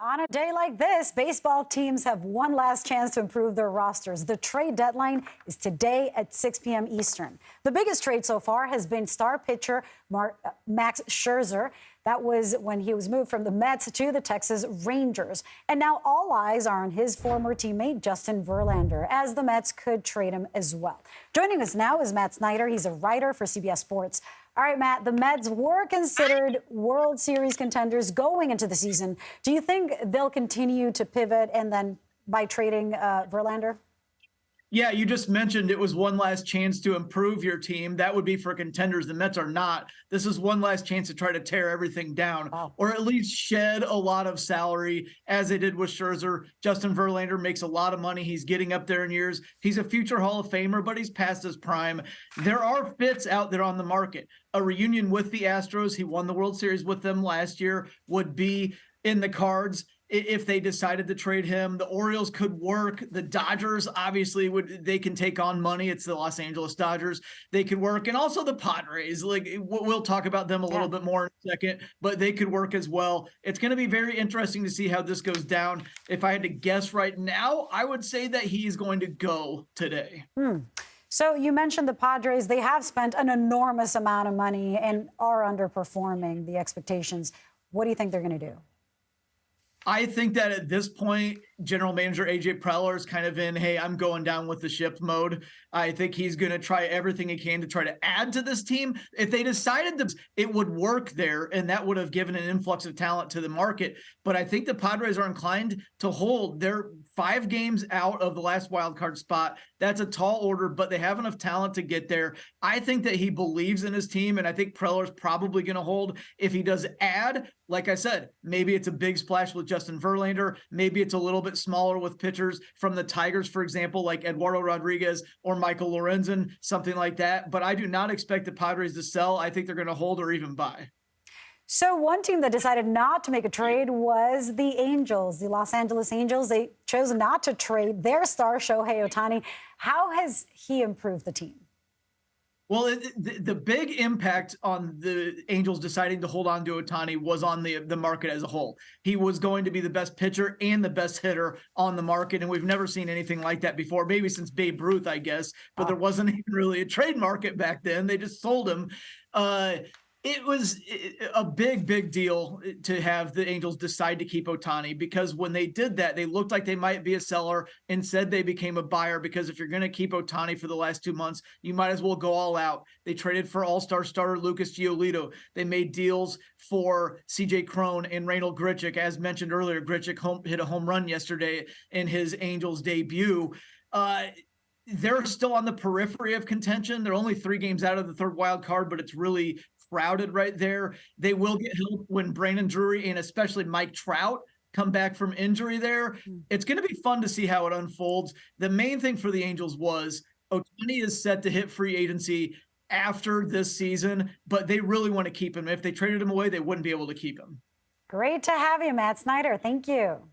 On a day like this, baseball teams have one last chance to improve their rosters. The trade deadline is today at 6 p.m. Eastern. The biggest trade so far has been star pitcher Max Scherzer. That was when he was moved from the Mets to the Texas Rangers. And now all eyes are on his former teammate, Justin Verlander, as the Mets could trade him as well. Joining us now is Matt Snyder. He's a writer for CBS Sports. All right, Matt, the Mets were considered World Series contenders going into the season. Do you think they'll continue to pivot and then by trading Verlander? Yeah, you just mentioned it was one last chance to improve your team. That would be for contenders. The Mets are not. This is one last chance to try to tear everything down, or at least shed a lot of salary, as they did with Scherzer. Justin Verlander makes a lot of money. He's getting up there in years. He's a future Hall of Famer, but he's past his prime. There are fits out there on the market. A reunion with the Astros, he won the World Series with them last year, would be in the cards if they decided to trade him. The Orioles could work. The Dodgers obviously they can take on money. It's the Los Angeles Dodgers. They could work. And also the Padres. Like, we'll talk about them a little bit more in a second, but they could work as well. It's going to be very interesting to see how this goes down. If I had to guess right now, I would say that he's going to go today. So you mentioned the Padres. They have spent an enormous amount of money and are underperforming the expectations. What do you think they're going to do? I think that at this point, general manager A.J. Preller is kind of in, hey, I'm going down with the ship mode. I think he's going to try everything he can to try to add to this team. If they decided that it would work there, and that would have given an influx of talent to the market. But I think the Padres are inclined to hold. They're 5 games out of the last wild card spot. That's a tall order, but they have enough talent to get there. I think that he believes in his team, and I think Preller's probably going to hold. If he does add, like I said, maybe it's a big splash with Justin Verlander. Maybe it's a little bit smaller with pitchers from the Tigers, for example, like Eduardo Rodriguez or Michael Lorenzen, something like that. But I do not expect the Padres to sell. I think they're going to hold or even buy. So one team that decided not to make a trade was the Angels, the Los Angeles Angels. They chose not to trade their star, Shohei Ohtani. How has he improved the team? Well, the big impact on the Angels deciding to hold on to Ohtani was on the market as a whole. He was going to be the best pitcher and the best hitter on the market, and we've never seen anything like that before, maybe since Babe Ruth, I guess, but there wasn't even really a trade market back then. They just sold him. It was a big deal to have the Angels decide to keep Ohtani, because when they did that, they looked like they might be a seller. Instead, they became a buyer, because if you're going to keep Ohtani for the last 2 months, you might as well go all out. They traded for all-star starter Lucas Giolito. They made deals for C.J. Cron and Reynold Grichuk. As mentioned earlier, Grichuk hit a home run yesterday in his Angels debut. They're still on the periphery of contention. They're only 3 games out of the third wild card, but it's really crowded right there. They will get help when Brandon Drury and especially Mike Trout come back from injury there. It's going to be fun to see how it unfolds. The main thing for the Angels was Ohtani is set to hit free agency after this season, but they really want to keep him. If they traded him away, they wouldn't be able to keep him. Great to have you, Matt Snyder. Thank you.